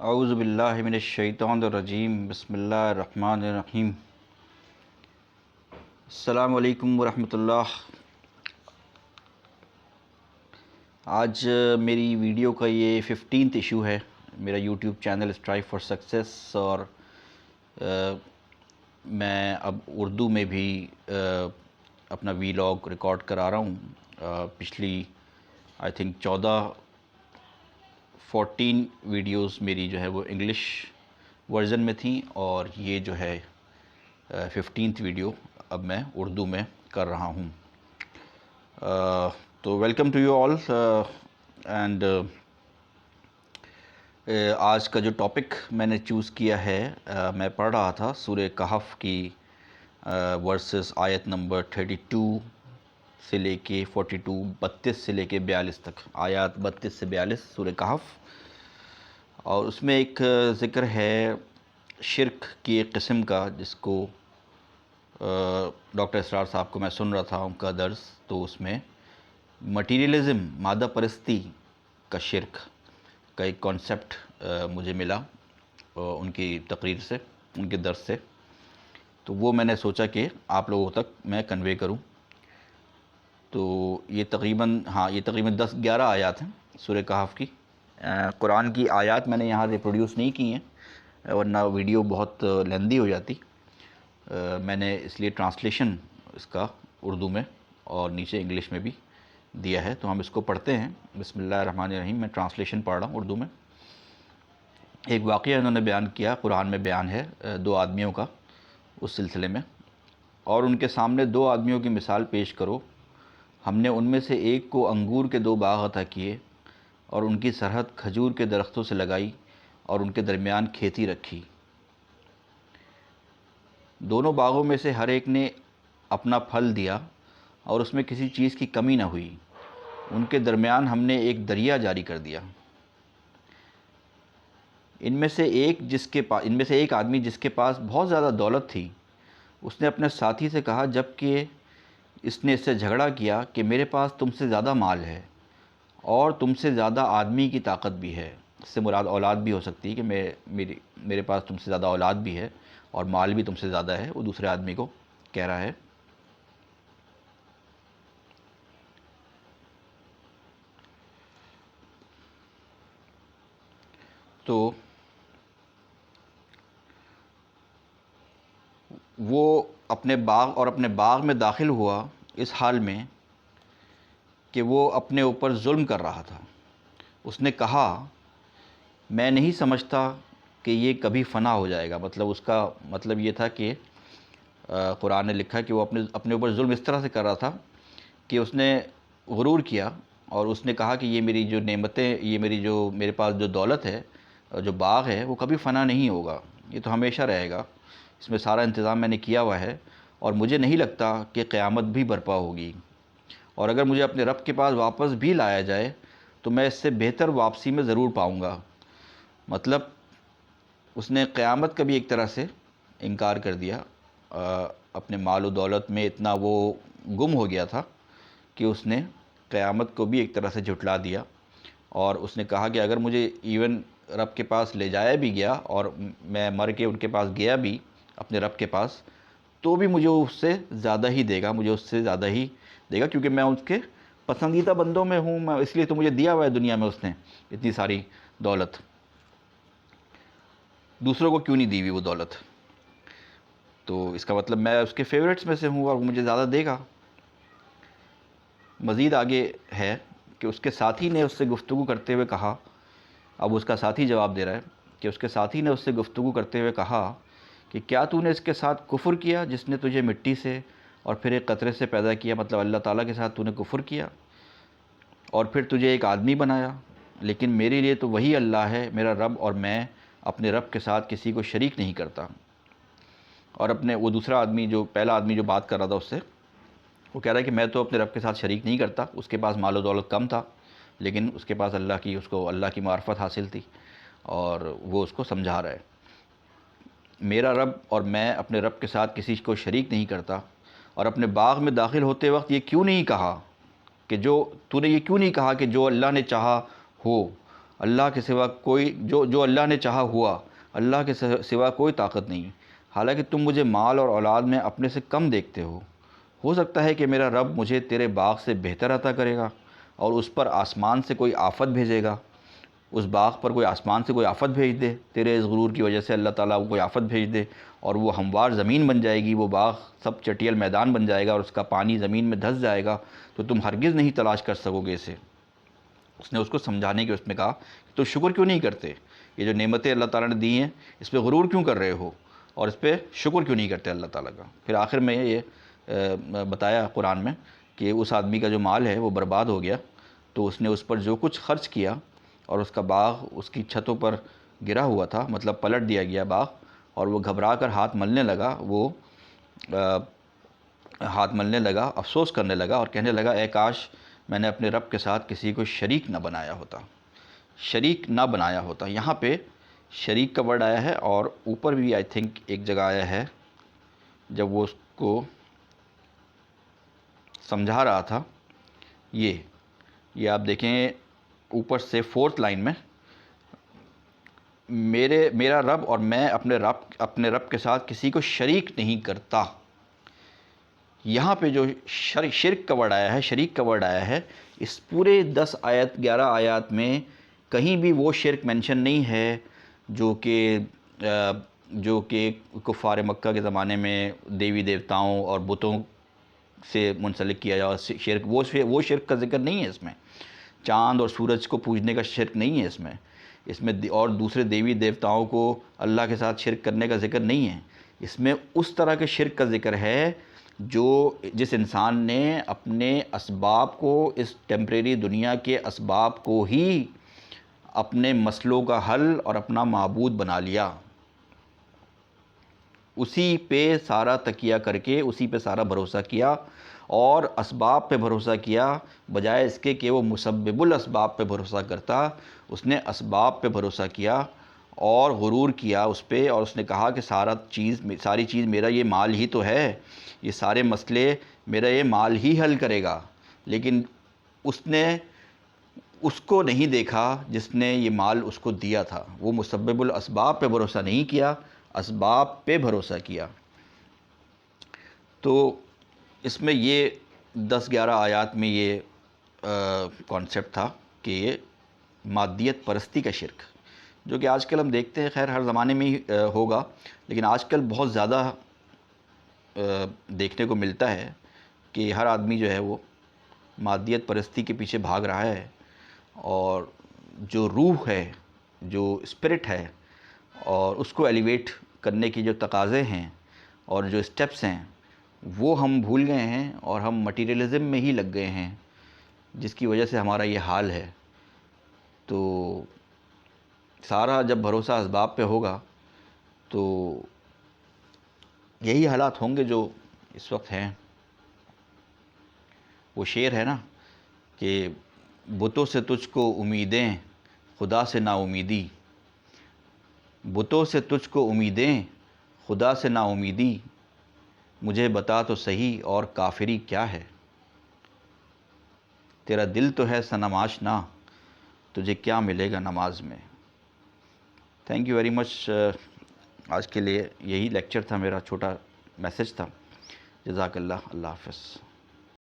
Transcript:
اعوذ باللہ من الشیطان الرجیم بسم اللہ الرحمن الرحیم۔ السلام علیکم ورحمۃ اللہ۔ آج میری ویڈیو کا یہ 15th ایشو ہے میرا YouTube channel strive for success, اور میں اب اردو میں بھی اپنا ویلاگ ریکارڈ کرا رہا ہوں۔ پچھلی آئی تھنک 14 ویڈیوز میری جو ہے وہ انگلش ورژن میں تھیں، اور یہ جو ہے 15th ویڈیو اب میں اردو میں کر رہا ہوں۔ تو welcome to you all, and آج کا جو ٹاپک میں نے چوز کیا ہے، میں پڑھ رہا تھا سورہ کہف کی ورسز آیت نمبر 32 سے لے کے 42، 32 سے لے کے 42 تک، آیات 32 سے 42 سورہ کہف، اور اس میں ایک ذکر ہے شرک کی ایک قسم کا، جس کو ڈاکٹر اسرار صاحب کو میں سن رہا تھا ان کا درس، تو اس میں مٹیریلزم، مادہ پرستی کا شرک کا ایک کانسیپٹ مجھے ملا ان کی تقریر سے، ان کے درس سے، تو وہ میں نے سوچا کہ آپ لوگوں تک میں کنوے کروں۔ تو یہ تقریباً 10-11 آیات ہیں سورہ کہف کی۔ قرآن کی آیات میں نے یہاں ریپروڈیوس نہیں کی ہیں، ورنہ ویڈیو بہت لیندی ہو جاتی۔ میں نے اس لیے ٹرانسلیشن اس کا اردو میں اور نیچے انگلش میں بھی دیا ہے، تو ہم اس کو پڑھتے ہیں۔ بسم اللہ الرحمن الرحیم۔ میں ٹرانسلیشن پڑھ رہا ہوں اردو میں۔ ایک واقعہ انہوں نے بیان کیا، قرآن میں بیان ہے 2 آدمیوں کا، اس سلسلے میں، اور ان کے سامنے 2 آدمیوں کی مثال پیش کرو۔ ہم نے ان میں سے ایک کو انگور کے 2 باغ عطا کیے، اور ان کی سرحد کھجور کے درختوں سے لگائی، اور ان کے درمیان کھیتی رکھی۔ دونوں باغوں میں سے ہر ایک نے اپنا پھل دیا، اور اس میں کسی چیز کی کمی نہ ہوئی۔ ان کے درمیان ہم نے ایک دریا جاری کر دیا۔ ان میں سے ایک آدمی جس کے پاس بہت زیادہ دولت تھی، اس نے اپنے ساتھی سے کہا، جب کہ اس نے اس سے جھگڑا کیا، کہ میرے پاس تم سے زیادہ مال ہے، اور تم سے زیادہ آدمی کی طاقت بھی ہے۔ اس سے مراد اولاد بھی ہو سکتی ہے کہ میرے پاس تم سے زیادہ اولاد بھی ہے اور مال بھی تم سے زیادہ ہے، وہ دوسرے آدمی کو کہہ رہا ہے۔ تو وہ اپنے باغ میں داخل ہوا اس حال میں کہ وہ اپنے اوپر ظلم کر رہا تھا۔ اس نے کہا، میں نہیں سمجھتا کہ یہ کبھی فنا ہو جائے گا۔ مطلب اس کا مطلب یہ تھا کہ قرآن نے لکھا کہ وہ اپنے اوپر ظلم اس طرح سے کر رہا تھا کہ اس نے غرور کیا، اور اس نے کہا کہ یہ میری جو نعمتیں، یہ میرے پاس جو دولت ہے، جو باغ ہے، وہ کبھی فنا نہیں ہوگا، یہ تو ہمیشہ رہے گا، اس میں سارا انتظام میں نے کیا ہوا ہے، اور مجھے نہیں لگتا کہ قیامت بھی برپا ہوگی، اور اگر مجھے اپنے رب کے پاس واپس بھی لایا جائے تو میں اس سے بہتر واپسی میں ضرور پاؤں گا۔ مطلب اس نے قیامت کا بھی ایک طرح سے انکار کر دیا، اپنے مال و دولت میں اتنا وہ گم ہو گیا تھا کہ اس نے قیامت کو بھی ایک طرح سے جھٹلا دیا، اور اس نے کہا کہ اگر مجھے ایون رب کے پاس لے جایا بھی گیا، اور میں مر کے ان کے پاس گیا بھی اپنے رب کے پاس، تو بھی مجھے اس سے زیادہ ہی دے گا، کیونکہ میں اس کے پسندیدہ بندوں میں ہوں، اس لیے تو مجھے دیا ہوا ہے دنیا میں اس نے اتنی ساری دولت، دوسروں کو کیوں نہیں دی ہوئی وہ دولت؟ تو اس کا مطلب میں اس کے فیورٹس میں سے ہوں، اور وہ مجھے زیادہ دے گا۔ مزید آگے ہے کہ اس کے ساتھی نے اس سے گفتگو کرتے ہوئے کہا، اب اس کا ساتھی جواب دے رہا ہے کہ اس کے ساتھی نے اس سے گفتگو کرتے ہوئے کہا کہ کیا تو نے اس کے ساتھ کفر کیا جس نے تجھے مٹی سے اور پھر ایک قطرے سے پیدا کیا؟ مطلب اللہ تعالیٰ کے ساتھ تو نے کفر کیا اور پھر تجھے ایک آدمی بنایا۔ لیکن میرے لیے تو وہی اللہ ہے میرا رب، اور میں اپنے رب کے ساتھ کسی کو شریک نہیں کرتا۔ اور وہ دوسرا آدمی، جو پہلا آدمی جو بات کر رہا تھا اس سے، وہ کہہ رہا ہے کہ میں تو اپنے رب کے ساتھ شریک نہیں کرتا۔ اس کے پاس مال و دولت کم تھا، لیکن اس کے پاس اس کو اللہ کی معرفت حاصل تھی، اور وہ اس کو سمجھا رہا ہے، میرا رب اور میں اپنے رب کے ساتھ کسی کو شریک نہیں کرتا۔ اور اپنے باغ میں داخل ہوتے وقت یہ کیوں نہیں کہا کہ جو اللہ نے چاہا ہو، اللہ کے سوا کوئی جو اللہ نے چاہا ہوا، اللہ کے سوا کوئی طاقت نہیں، حالانکہ تم مجھے مال اور اولاد میں اپنے سے کم دیکھتے ہو سکتا ہے کہ میرا رب مجھے تیرے باغ سے بہتر عطا کرے گا اور اس پر آسمان سے کوئی آفت بھیجے گا، اس باغ پر کوئی آسمان سے کوئی آفت بھیج دے، تیرے اس غرور کی وجہ سے اللہ تعالیٰ کوئی آفت بھیج دے اور وہ ہموار زمین بن جائے گی، وہ باغ سب چٹیل میدان بن جائے گا اور اس کا پانی زمین میں دھس جائے گا، تو تم ہرگز نہیں تلاش کر سکو گے اسے۔ اس نے اس کو سمجھانے کے اس میں کہا کہ تو شکر کیوں نہیں کرتے، یہ جو نعمتیں اللہ تعالیٰ نے دی ہیں اس پہ غرور کیوں کر رہے ہو اور اس پہ شکر کیوں نہیں کرتے اللہ تعالیٰ کا۔ پھر آخر میں یہ بتایا قرآن میں کہ اس آدمی کا جو مال ہے وہ برباد ہو گیا، تو اس نے اس پر جو کچھ خرچ کیا اور اس کا باغ اس کی چھتوں پر گرا ہوا تھا، مطلب پلٹ دیا گیا باغ، اور وہ گھبرا کر ہاتھ ملنے لگا، ہاتھ ملنے لگا، افسوس کرنے لگا اور کہنے لگا اے کاش میں نے اپنے رب کے ساتھ کسی کو شریک نہ بنایا ہوتا، شریک نہ بنایا ہوتا۔ یہاں پہ شریک کا ورڈ آیا ہے اور اوپر بھی آئی تھنک ایک جگہ آیا ہے جب وہ اس کو سمجھا رہا تھا، یہ آپ دیکھیں اوپر سے 4 لائن میں، میرا رب اور میں اپنے رب کے ساتھ کسی کو شریک نہیں کرتا۔ یہاں پہ جو شرک کا ورڈ آیا ہے، شریک کا ورڈ آیا ہے، اس پورے 11 آیات میں کہیں بھی وہ شرک مینشن نہیں ہے جو کہ کفار مکہ کے زمانے میں دیوی دیوتاؤں اور بتوں سے منسلک کیا جائے، شرک وہ شرک کا ذکر نہیں ہے اس میں، چاند اور سورج کو پوجنے کا شرک نہیں ہے اس میں اور دوسرے دیوی دیوتاؤں کو اللہ کے ساتھ شرک کرنے کا ذکر نہیں ہے، اس میں اس طرح کے شرک کا ذکر ہے جس انسان نے اپنے اسباب کو، اس ٹیمپریری دنیا کے اسباب کو ہی اپنے مسئلوں کا حل اور اپنا معبود بنا لیا، اسی پہ سارا تکیہ کر کے اسی پہ سارا بھروسہ کیا اور اسباب پہ بھروسہ کیا، بجائے اس کے کہ وہ مسبب الاسباب پہ بھروسہ کرتا، اس نے اسباب پہ بھروسہ کیا اور غرور کیا اس پہ، اور اس نے کہا کہ ساری چیز میرا یہ مال ہی تو ہے، یہ سارے مسئلے میرا یہ مال ہی حل کرے گا، لیکن اس نے اس کو نہیں دیکھا جس نے یہ مال اس کو دیا تھا، وہ مسبب الاسباب پہ بھروسہ نہیں کیا، اسباب پہ بھروسہ کیا۔ تو اس میں یہ 11 آیات میں یہ کانسیپٹ تھا کہ یہ مادیت پرستی کا شرک، جو کہ آج کل ہم دیکھتے ہیں، خیر ہر زمانے میں ہی ہوگا، لیکن آج کل بہت زیادہ دیکھنے کو ملتا ہے کہ ہر آدمی جو ہے وہ مادیت پرستی کے پیچھے بھاگ رہا ہے، اور جو روح ہے، جو اسپرٹ ہے، اور اس کو ایلیویٹ کرنے کی جو تقاضے ہیں اور جو اسٹیپس ہیں وہ ہم بھول گئے ہیں اور ہم مٹیریلزم میں ہی لگ گئے ہیں، جس کی وجہ سے ہمارا یہ حال ہے۔ تو سارا جب بھروسہ اسباب پہ ہوگا تو یہی حالات ہوں گے جو اس وقت ہیں۔ وہ شعر ہے نا کہ بتوں سے تجھ کو امیدیں، خدا سے نا امیدی، بتوں سے تجھ کو امیدیں، خدا سے نا امیدی، مجھے بتا تو صحیح اور کافری کیا ہے، تیرا دل تو ہے صنم آشنا، تجھے کیا ملے گا نماز میں۔ Thank you very much. آج کے لیے یہی لیکچر تھا، میرا چھوٹا میسج تھا۔ جزاک اللہ، اللہ حافظ۔